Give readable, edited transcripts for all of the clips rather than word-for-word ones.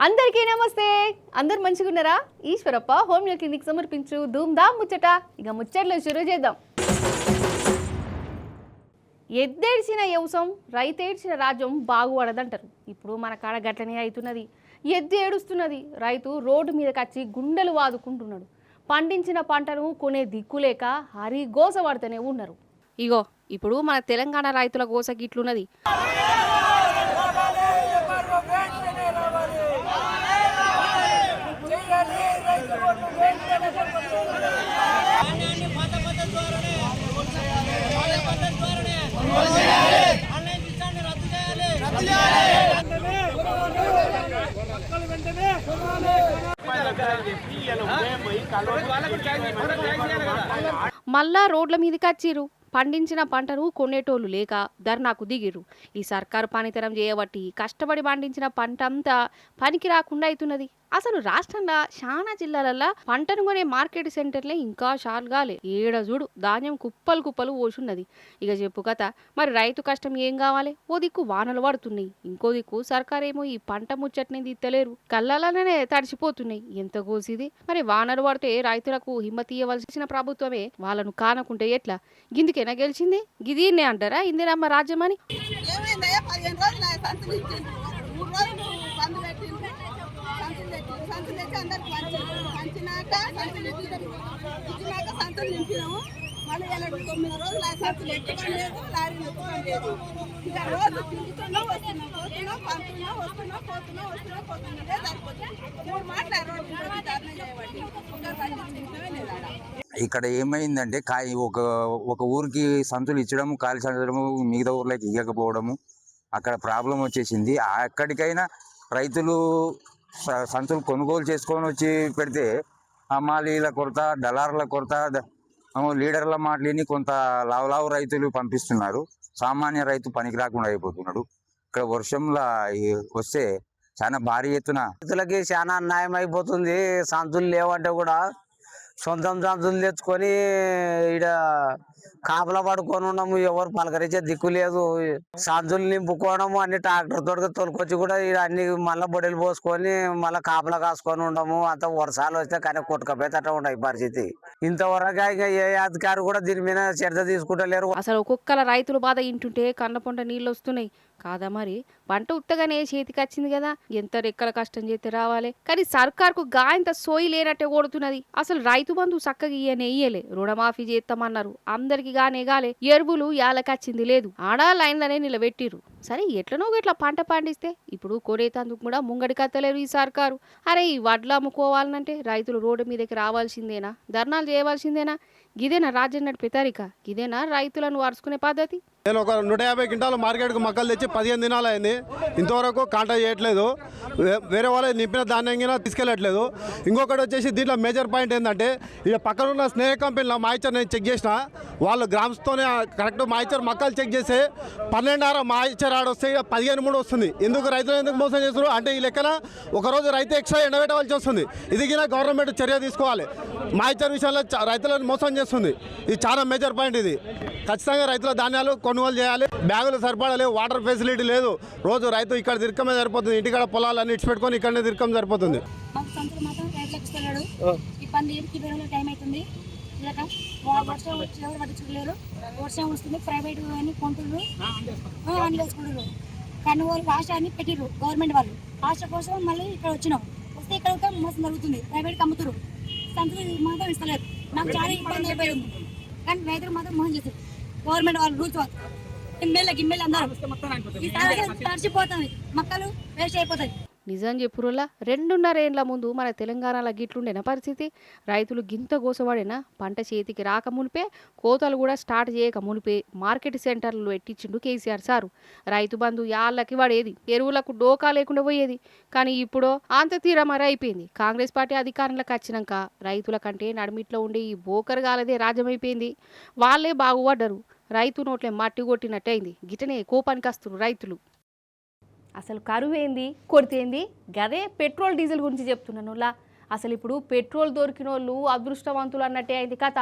అందరికీ నమస్తే. అందరు మంచిగా ఉన్నారా? ఈశ్వరప్ప హోమియో క్లినిక్ సమర్పించు ధూమ్ ధామ్ ముచ్చట. ఇక ముచ్చట్లు షురూ చేద్దాం. ఎద్దేడ్చిన యవసం రైతేడ్చిన రాజ్యం బాగుపడదంటారు. ఇప్పుడు మన కాడ గట్లనే అవుతున్నది. ఎద్దు ఏడుస్తున్నది, రైతు రోడ్డు మీదకి వచ్చి గుండెలు వాదుకుంటున్నాడు. పండించిన పంటను కొనే దిక్కులేక హరి గోస పడుతూనే ఉన్నారు. ఇగో ఇప్పుడు మన తెలంగాణ రైతుల గోస గిట్లున్నది. మళ్ళా రోడ్ల మీదకి వచ్చిర్రు. పండించిన పంటను కొనేటోళ్ళు లేక ధర్నాకు దిగిర్రు. ఈ సర్కారు పనితనం చేయబట్టి కష్టపడి పండించిన పంట అంతా పనికి రాకుండా అవుతున్నది. అసలు రాష్ట్రంలో చాలా జిల్లాలల్లో పంటను కొనే మార్కెట్ సెంటర్లే ఇంకా షాల్గాలే. ఏడ చూడు ధాన్యం కుప్పలు కుప్పలు పోసున్నది. ఇక చెప్పు కథ. మరి రైతు కష్టం ఏం కావాలి? ఓ దిక్కు వానలు పడుతున్నాయి, ఇంకో దిక్కు సర్కారేమో ఈ పంట ముచ్చట్ని దిత్తలేరు. కళ్ళలోనే తడిసిపోతున్నాయి. ఎంత కోసిది? మరి వానలు పడితే రైతులకు హిమ్మతి ఇవ్వవలసిన ప్రభుత్వమే వాళ్ళను కానకుంటే ఎట్లా? గిందుకేనా గెలిచింది? గిదీన్నే అంటారా ఇందిరమ్మ రాజ్యం అని? ఇక్కడ ఏమైందంటే ఒక ఒక ఊరికి సంతులు ఇచ్చడము, ఖాళీ సంచడము, మిగతా ఊర్లకి ఇవ్వకపోవడము, అక్కడ ప్రాబ్లం వచ్చేసింది. అక్కడికైనా రైతులు సంతులు కొనుగోలు చేసుకొని వచ్చి పెడితే మాలీల కొరత, డలార్ల కొరత, లీడర్ల మాటలని కొంత లావు రైతులు పంపిస్తున్నారు. సామాన్య రైతు పనికి రాకుండా అయిపోతున్నాడు. ఇక్కడ వర్షంలో వస్తే చాలా భారీ ఎత్తున రైతులకి చాలా అన్యాయం అయిపోతుంది. సంతులు లేవంటే కూడా సొంతం సంతులు తెచ్చుకొని ఈడ కాపలా పడుకొని ఉన్నాము. ఎవరు పలకరించే దిక్కు లేదు. సంతులు నింపుకోవడము అన్ని ట్రాక్టర్ తోటి తొలకొచ్చి కూడా ఈడ అన్ని మళ్ళీ బొడెలు పోసుకొని మళ్ళీ కాపలా కాసుకొని ఉండము. అంత వర్షాలు వస్తే కానీ కొట్టుకపోతే ఉన్నాయి పరిస్థితి. ఇంతవరకు ఇక ఏ అధికారి కూడా దీని మీద చర్చ తీసుకుంటలేరు. అసలు ఒక్కొక్కల రైతుల బాధ ఇంటుంటే కన్న పొంట నీళ్ళు వస్తున్నాయి కాదా? మరి పంట ఉత్తగానే చేతికి వచ్చింది కదా, ఎంత రెక్కల కష్టం చేస్తే రావాలి. కానీ సర్కార్కు గాయంత సోయి లేనట్టే కొడుతున్నది. అసలు రైతు బంధు చక్కగా ఇయ్యలే, రుణమాఫీ చేస్తామన్నారు, అందరికి గానే ఎరువులు యాలకచ్చింది లేదు. ఆడా లైన్లనే నిలబెట్టిర్రు. సరే ఎట్లనో ఇట్లా పంట పండిస్తే ఇప్పుడు కొనేతందుకు కూడా ముంగడి కత్తలేరు ఈ సర్కారు. అరే ఈ వడ్లు అమ్ముకోవాలంటే రైతులు రోడ్డు మీదకి రావాల్సిందేనా? ధర్నాలు చేయవలసిందేనా? గిదేనా రాజ్యం నడిపే తరిక? గిదేనా రైతులను వరుసుకునే పద్ధతి? నేను ఒక 150 క్వింటాలు మార్కెట్కు మక్కలు తెచ్చి 15 దినాలు అయింది. ఇంతవరకు కాంటాక్ట్ చేయట్లేదు. వేరే వాళ్ళు నింపిన ధాన్యం తీసుకెళ్ళట్లేదు. ఇంకొకటి వచ్చేసి దీంట్లో మేజర్ పాయింట్ ఏంటంటే, ఇక పక్కన ఉన్న స్నేహ కంపెనీలో మాయిచర్ నేను చెక్ చేసిన, వాళ్ళు గ్రామ్స్తోనే కరెక్ట్ మాయిచర్ మక్కలు చెక్ చేస్తే 12.5 మాయిచర్ ఆడొస్తే 15.3 వస్తుంది. రైతులు ఎందుకు మోసం చేస్తారు అంటే ఈ లెక్కన ఒకరోజు రైతు ఎక్స్ట్రా ఎండబెట్టవలసి వస్తుంది. ఇది కింద గవర్నమెంట్ చర్య తీసుకోవాలి. మాయిచర్ విషయంలో రైతులను మోసం చేస్తుంది. ఇది చాలా మేజర్ పాయింట్. ఇది ఖచ్చితంగా రైతుల ధాన్యాలు కొనుగోలు చేయాలి. బ్యాగులు సరిపడలేవు, వాటర్ ఫెసిలిటీ లేదు. రోజు రైతు ఇక్కడ తిరగమే సరిపోతుంది. ఇంటికాడ పొలాలన్నీ ఇచ్చి పెట్టుకొని ఇక్కడనే తిరగం సరిపోతుంది. వర్షం వస్తుంది, ప్రైవేట్ అని కొంటున్నారు, అని వేసుకుంటారు. కానీ వాళ్ళు ఆశ అని పెట్టిర్రు గవర్నమెంట్ వాళ్ళు. ఆశ కోసం మళ్ళీ ఇక్కడ వచ్చినాం. వస్తే ఇక్కడ మోసం జరుగుతుంది. ప్రైవేట్కి అమ్ముతారు, సంతలు మాత్రం ఇస్తలేరు. నాకు చాలా ఇబ్బంది అయిపోయింది. కానీ రైతులు మాత్రం మోసం చేస్తారు గవర్నమెంట్ వాళ్ళు. రూల్స్ వాళ్ళు గిమ్మెళ్ళకి అందరూ తడిచిపోతుంది, మొక్కలు వేస్ట్ అయిపోతాయి. నిజం చెప్పురులా 2.5 ఏళ్ల ముందు మన తెలంగాణలో గిట్లుండేన పరిస్థితి. రైతులు గింత గోసపడినా పంట చేతికి రాక మునిపే, కోతలు కూడా స్టార్ట్ చేయక మునిపే మార్కెట్ సెంటర్లు పెట్టించిండు కేసీఆర్ సారు. రైతు బంధు యాళ్ళకి పడేది, ఎరువులకు డోకా లేకుండా పోయేది. కానీ ఇప్పుడు అంత తీరమర అయిపోయింది. కాంగ్రెస్ పార్టీ అధికారంలోకి వచ్చినాక రైతుల కంటే నడిమిట్లో ఉండే ఈ బోకరగాలదే రాజ్యమైపోయింది. వాళ్ళే బాగుపడ్డరు. రైతు నోట్లే మట్టి కొట్టినట్టయింది. గిటనే కోపానికి వస్తున్నారు రైతులు. అసలు కరువేంది, కొడితేంది? గదే పెట్రోల్ డీజిల్ గురించి చెప్తున్నానులా. అసలు ఇప్పుడు పెట్రోల్ దొరికిన వాళ్ళు అదృష్టవంతులు అన్నట్టే అయింది కథ.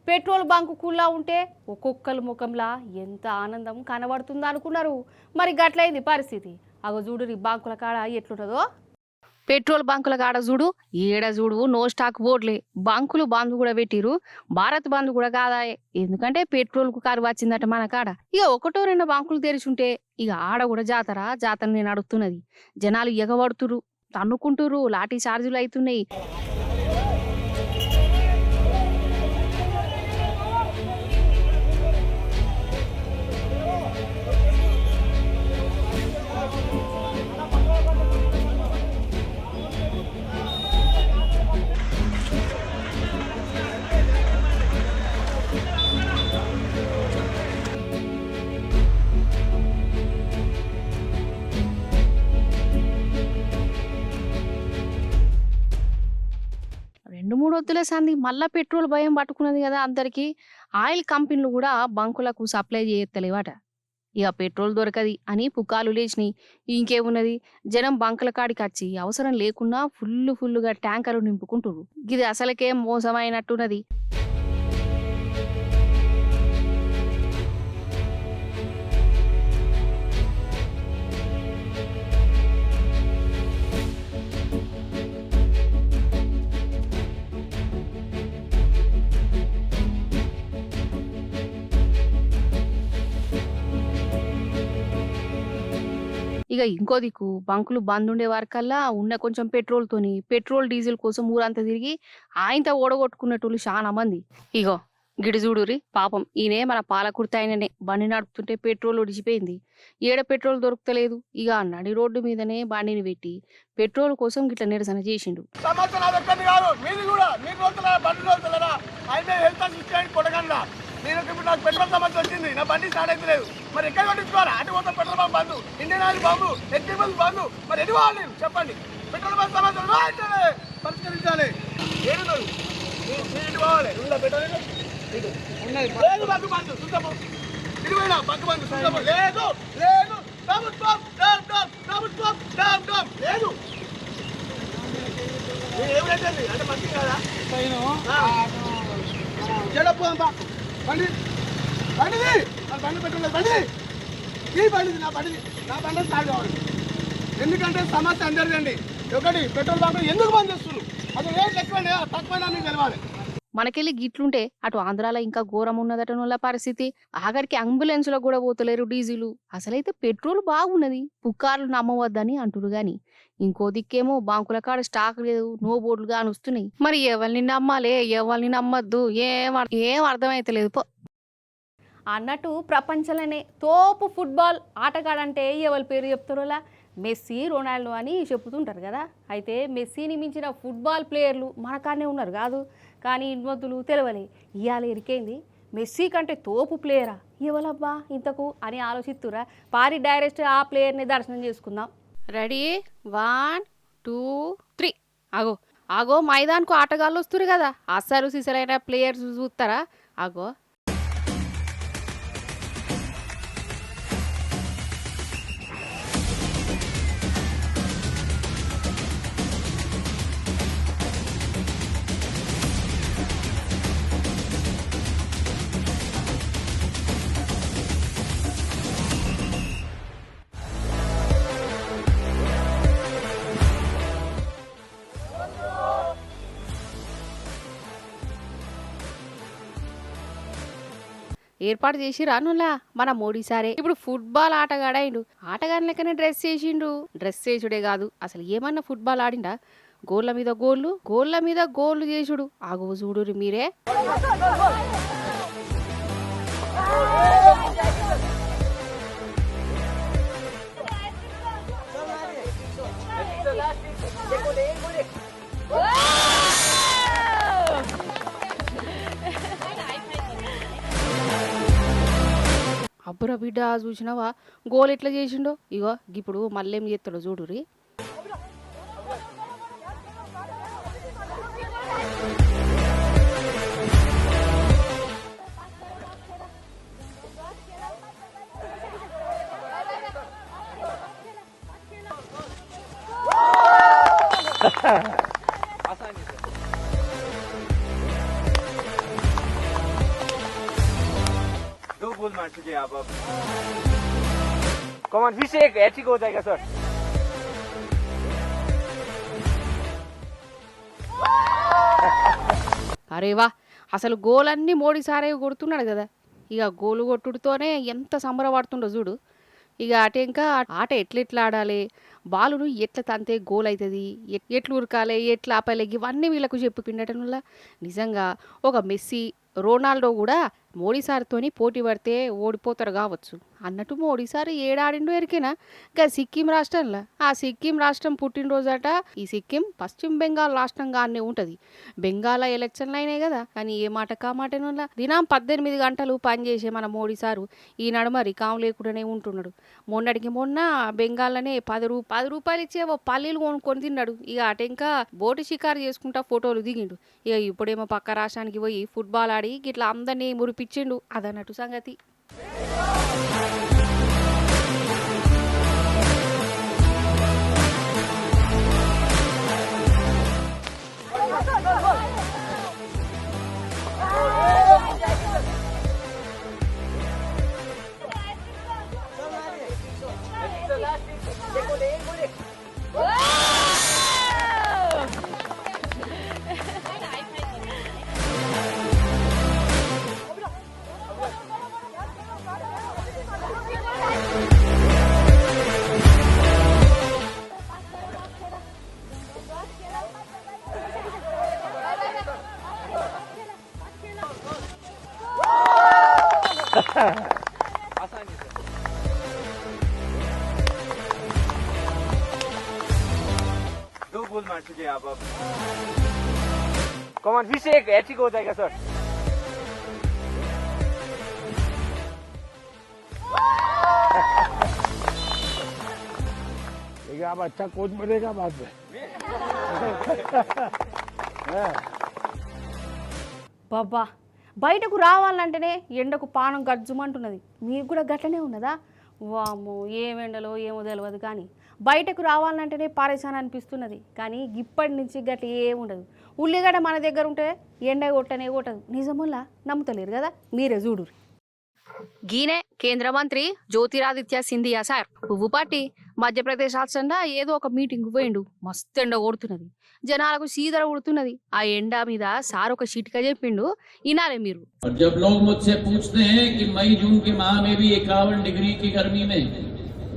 పెట్రోల్ బంకు కుల్లా ఉంటే ఒక్కొక్కరు ముఖంలా ఎంత ఆనందం కనబడుతుందో అనుకున్నారు. మరి గట్లయింది పరిస్థితి. అగో చూడు బాంకుల కాడ ఎట్లున్నదో. పెట్రోల్ బంకుల కాడ చూడు ఏడ చూడు నో స్టాక్ బోర్డులే బంకులు బంద్ కూడా పెట్టిరు భారత్ బంద్ కూడా కాదాయే ఎందుకంటే పెట్రోల్ కు కరువు వచ్చిందట మన కాడ ఇక ఒకటో రెండు బంకులు తెరిచుంటే ఇక ఆడ కూడా జాతర నేను అడుగుతున్నది జనాలు ఎగబడుతురు తన్నుకుంటురు లాఠీ చార్జీలు అవుతున్నాయి రెండు మూడు వద్దులే సంది మళ్ళా పెట్రోల్ భయం పట్టుకున్నది కదా అందరికి ఆయిల్ కంపెనీలు కూడా బంకులకు సప్లై చేయత్తలేవట ఇక పెట్రోల్ దొరకది అని పుకాలు లేచినాయి ఇంకేమున్నది జనం బంకుల కాడికి వచ్చి అవసరం లేకున్నా ఫుల్లుగా ట్యాంకర్లు నింపుకుంటురు ఇది అసలకే మోసమైనట్టున్నది ఇక ఇంకో దిక్కు బంకులు బంద్ ఉండే వరకల్లా ఉన్న కొంచెం పెట్రోల్ డీజిల్ కోసం ఊరంతా తిరిగి ఆయనతో ఓడగొట్టుకున్నట్టు చాలా మంది ఇగో గిడి చూడురి పాపం ఈయనే మన పాలకుర్తి ఆయననే బండి నడుపుతుంటే పెట్రోల్ ఒడిచిపోయింది ఏడ పెట్రోల్ దొరుకుతలేదు ఇక నడి రోడ్డు మీదనే బండిని పెట్టి పెట్రోల్ కోసం గిట్ల నిరసన చేసిండు నేను ఇప్పుడు నాకు పెట్రోల్ సమస్య వచ్చింది నా బండి స్టార్ట్ అయితే లేదు మరి ఎక్కడ కొట్టించుకోవాలి అటు మొత్తం పెట్రోల్ పంప్ బంధు ఇండియన్ ఆయిల్ బంధు హెచ్పి బంధు మరి ఎటు పోవాలి నేను చెప్పండి పెట్రోల్ బంక్ సమస్యలు వెంటనే పరిష్కరించాలి ఏడున్నారు ఇటు పోవాలి పెట్రోల్ లేదు బంకు బంధు చూద్దాము ఇరువైనా బంకు బంధు చూద్దాము లేదు లేదు ప్రభుత్వం లేదు ఏమిటంటే అంటే మంచి కదా చెడపోదాం బండి బండిది బండి పెట్టుకోలేదు బండి ఈ బండిది నా బండి స్టార్ట్ కావాలి ఎందుకంటే సమస్య అందరిదండి ఒకటి పెట్రోల్ బంకులు ఎందుకు బంద్ చేస్తున్నారు అది రేట్ ఎక్కువైనా తక్కువైనా మీకు తెలవాలి మనకెళ్ళి గిట్లుంటే అటు ఆంధ్రాలో ఇంకా ఘోరం ఉన్నదట నోళ్ళ పరిస్థితి ఆఖరికి అంబులెన్స్ లో కూడా పోతలేరు డీజిలు అసలైతే పెట్రోల్ బాగున్నది పుక్కార్లు నమ్మవద్దని అంటురు గాని ఇంకో దిక్కేమో బాంకుల కాడ స్టాక్ లేదు నో బోర్డులు గాని వస్తున్నాయి మరి ఎవరిని నమ్మాలే ఎవరిని నమ్మద్దు ఏం అర్థమైతలేదు పో అన్నట్టు ప్రపంచంలోనే తోపు ఫుట్బాల్ ఆటగాడంటే ఎవరి పేరు చెప్తారోలా మెస్సీ రొనాల్డో అని చెప్తుంటారు కదా అయితే మెస్సీని మించిన ఫుట్బాల్ ప్లేయర్లు మనకానే ఉన్నారు కాదు కానీ ఇన్వద్దులు తెలవలే ఇవాళ ఎరికేంది మెస్సీ కంటే తోపు ప్లేయరా ఎవలబ్బా ఇంతకు అని ఆలోచిస్తురా పారి డైరెక్ట్ ఆ ప్లేయర్ని దర్శనం చేసుకుందాం రెడీ 1 2 3 ఆగో మైదాన్కు ఆటగాళ్ళు వస్తురు కదా అస్సలు సిసలైన ప్లేయర్స్ చూస్తారా ఆగో ఏర్పాటు చేసి రానులా మన మోడీ సారే ఇప్పుడు ఫుట్బాల్ ఆటగాడైండు ఆటగాని లెక్కనే డ్రెస్ చేసిండు డ్రెస్ చేసుడే కాదు అసలు ఏమన్నా ఫుట్బాల్ ఆడిండా గోళ్ళ మీద గోళ్ళు చేసుడు ఆగో చూడురి మీరే అబ్బురా బిడ్డ చూసినావా గోల్ ఎట్లా చేసిండో ఇగో ఇప్పుడు మళ్ళేం చేస్తాడో చూడురి दो गोल मार चुके हैं आप अब कमान फिर से एक हैट्रिक हो जाएगा सर అరే వా, అసలు గోలన్నీ మోడీ సారే కొడుతున్నాడు కదా. ఇక గోలు కొట్టుడుతోనే ఎంత సంబరపడుతుండో చూడు. ఇక అటెంక ఆట ఎట్లెట్లా ఆడాలి, బాలును ఎట్లా తంతే గోల్ అవుతుంది, ఎట్లు ఉరకాలి, ఎట్లా ఆపాలి, ఇవన్నీ వీళ్ళకు చెప్పి పిండటం వల్ల నిజంగా ఒక మెస్సీ, రొనాల్డో కూడా మోడీ సార్తోని పోటీ పడితే ఓడిపోతారు కావచ్చు అన్నట్టు. మోడీ సార్ ఏడాడిండో ఎరికేనా ఇంకా సిక్కిం రాష్ట్రంలో. ఆ సిక్కిం రాష్ట్రం పుట్టినరోజట. ఈ సిక్కిం పశ్చిమ బెంగాల్ రాష్ట్రంగానే ఉంటుంది. బెంగాల్ ఎలక్షన్లు అయినాయి కదా, కానీ ఏ మాట కామాటేనోళ్ళ దినం 18 గంటలు పనిచేసే మన మోడీ సారు ఈనాడు మరి కాము లేకుండానే ఉంటున్నాడు. మొన్నటికి మొన్న బెంగాల్లోనే 10 రూపాయలు ఇచ్చే ఓ పల్లీలు కొనుక్కొని తిన్నాడు. ఇక అటెంకా బోటి షికారు చేసుకుంటా ఫోటోలు దిగిండు. ఇక ఇప్పుడేమో పక్క రాష్ట్రానికి పోయి ఫుట్బాల్ ఆడి ఇట్లా అందరినీ మురిపించిండు. అదన్నట్టు సంగతి. दो गोल मार चुके हैं आप अब। कमान फिर से एक हैट्रिक हो जाएगा सर। देखिए आप अच्छा कोच बनेगा बाद में। బాబా, బయటకు రావాలంటేనే ఎండకు పానం గజ్జుమంటున్నది. మీకు కూడా గట్లనే ఉన్నదా? వామ్మో, ఏం ఎండలో ఏమో తెలియదు, కానీ బయటకు రావాలంటేనే పారేసాన్ అనిపిస్తున్నది. కానీ ఇప్పటి నుంచి గట్ల ఏముండదు. ఉల్లిగడ్డ మన దగ్గర ఉంటే ఎండ కొట్టనే కొట్టదు. నిజముల్లా నమ్ముతలేరు కదా, మీరే చూడు. గీనే కేంద్ర మంత్రి జ్యోతిరాదిత్య సింధియా సార్ పువ్వు పార్టీ మధ్యప్రదేశ్ రాష్ట్రంలో ఏదో ఒక మీటింగ్ పోయిండు. మస్తు ఎండ కొడుతున్నది, జనాలకు సీదర ఉడుతున్నది. ఆ ఎండ మీద సార్ ఒక చిటిక చెప్పిండు, ఇనాలే మీరు. और जब लोग मुझसे पूछते हैं कि मई जून के माह में भी 51 डिग्री की गर्मी में,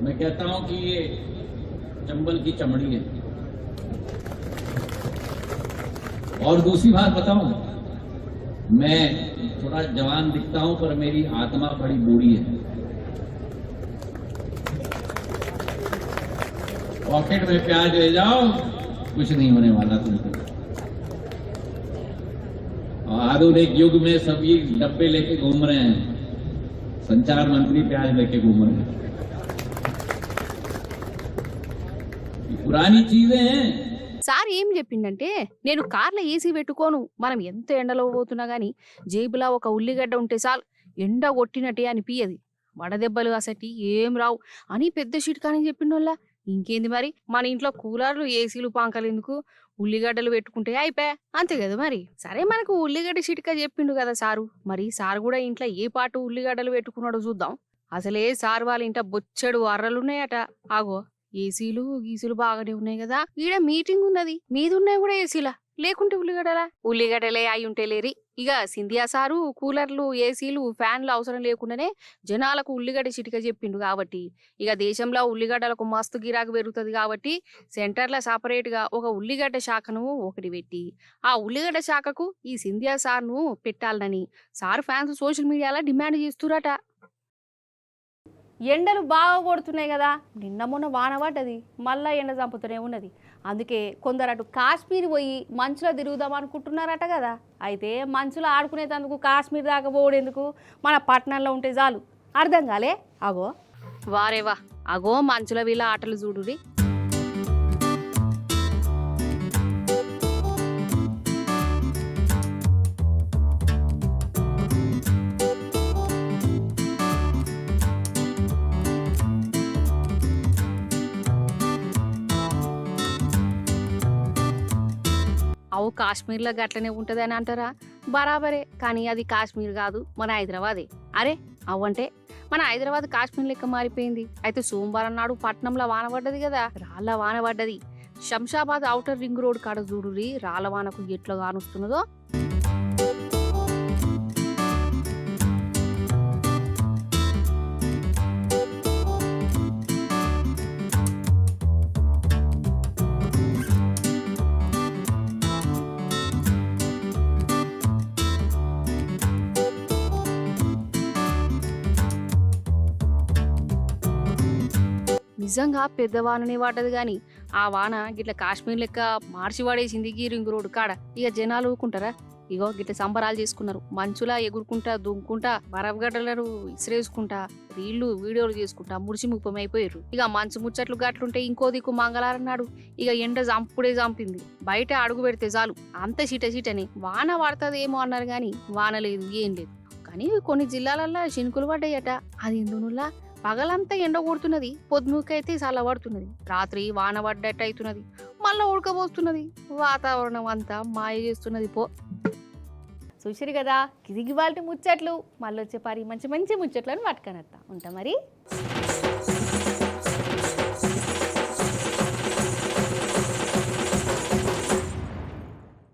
मैं कहता हूं कि ये चंबल की चमड़ी है। और दूसरी बात बताऊं, मैं थोड़ा जवान दिखता हूं पर मेरी आत्मा बड़ी बूढ़ी है। पॉकेट में प्याज ले जाओ, कुछ नहीं होने वाला तुमको। आधुनिक युग में सभी डब्बे लेके घूम रहे हैं, संचार मंत्री प्याज लेके घूम रहे हैं। पुरानी चीजें हैं। సార్ ఏం చెప్పిండంటే, నేను కార్లో ఏసీ పెట్టుకోను, మనం ఎంత ఎండలో పోతున్నా గానీ జేబులా ఒక ఉల్లిగడ్డ ఉంటే చాలు, ఎండ కొట్టినట్టే అనిపించదు, వడదెబ్బలు అసటి ఏం రావు అని పెద్ద చిట్కాని చెప్పిండోళ్ళ. ఇంకేంది మరి, మన ఇంట్లో కూలర్లు, ఏసీలు, పంకలు ఎందుకు, ఉల్లిగడ్డలు పెట్టుకుంటే అయిపోయా, అంతే కదా మరి. సరే, మనకు ఉల్లిగడ్డ చిట్కా చెప్పిండు కదా సారు, మరి సారు కూడా ఇంట్లో ఏ పాటు ఉల్లిగడ్డలు పెట్టుకున్నాడో చూద్దాం. అసలే సారు వాళ్ళ ఇంట బొచ్చెడు అర్రలున్నాయట. ఆగో, ఏసీలు గీసీలు బాగానే ఉన్నాయి కదా, ఈడ మీటింగ్ ఉన్నది, మీదున్నాయి కూడా ఏసీలా, లేకుంటే ఉల్లిగడ్డలే అయి ఉంటే లేరి. ఇక సింధియా సారు కూలర్లు, ఏసీలు, ఫ్యాన్లు అవసరం లేకుండానే జనాలకు ఉల్లిగడ్డ చిటిక చెప్పిండు కాబట్టి ఇక దేశంలో ఉల్లిగడ్డలకు మస్తు గిరాకు పెరుగుతుంది. కాబట్టి సెంటర్ల సపరేట్ గా ఒక ఉల్లిగడ్డ శాఖను ఒకటి పెట్టి ఆ ఉల్లిగడ్డ శాఖకు ఈ సింధియా సార్ను పెట్టాలని సార్ ఫ్యాన్స్ సోషల్ మీడియాలో డిమాండ్ చేస్తురట. ఎండలు బాగా కొడుతున్నాయి కదా, నిన్న మొన్న వాన పడ్డది, మళ్ళీ ఎండ చంపుతూనే ఉన్నది. అందుకే కొందరు అటు కాశ్మీర్ పోయి మంచులో తిరుగుదాం అనుకుంటున్నారట కదా. అయితే మంచులో ఆడుకునేందుకు కాశ్మీర్ దాకా పోవడెందుకు, మన పట్టణంలో ఉంటే చాలు. అర్థం కాలే? అగో వారేవా, అగో మంచులో వీళ్ళ ఆటలు చూడుడి. అవు కాశ్మీర్లో గట్లనే ఉంటుంది అని అంటారా? బరాబరే, కానీ అది కాశ్మీర్ కాదు, మన హైదరాబాదే. అరే అవ్వంటే మన హైదరాబాద్ కాశ్మీర్ లెక్క మారిపోయింది. అయితే సోమవారం నాడు పట్నంలో వాన పడ్డది కదా, రాళ్ళ వాన పడ్డది. శంషాబాద్ ఔటర్ రింగ్ రోడ్ కాడ చూడురి రాళ్ళ వానకు ఎట్లా కానుస్తున్నదో. నిజంగా పెద్ద వాననే పడ్డది కానీ ఆ వాన గిట్ల కాశ్మీర్ లెక్క మార్చి పడేసింది ఈ రింగ్ రోడ్ కాడ. ఇక జనాలు ఊరుకుంటారా? ఇగో గిట్ల సంబరాలు చేసుకున్నారు. మంచులా ఎగురుకుంటా దుంకుంటా బరఫగడ్డలను ఇసిరేసుకుంటా రీళ్లు వీడియోలు చేసుకుంటా ముడిసి ముప్పం అయిపోయారు. ఇక మంచు ముచ్చట్లు గట్లుంటే ఇంకో దిక్కు మంగళవారం నాడు ఇక ఎండ చంపుడే చంపింది. బయట అడుగు పెడితే చాలు అంత చీటని వాన పడుతుందేమో అన్నారు కానీ వాన లేదు, ఏం లేదు. కానీ కొన్ని జిల్లాలల్లో చినుకులు పడ్డాయట. అది ఎందునులా పగలంతా ఎండ కొడుతున్నది, పొద్దుకైతే చల్లబడుతున్నది, రాత్రి వాన పడ్డట్టు అవుతున్నది, మళ్ళీ ఉడకబోస్తున్నది. వాతావరణం అంతా మాయ చేస్తున్నది పో. చూసిరు కదా, కిదిగి వాళ్ళ ముచ్చట్లు. మళ్ళీ వచ్చే పరి మంచి మంచి ముచ్చట్లను పట్టుకొని వస్తా ఉంటా మరి.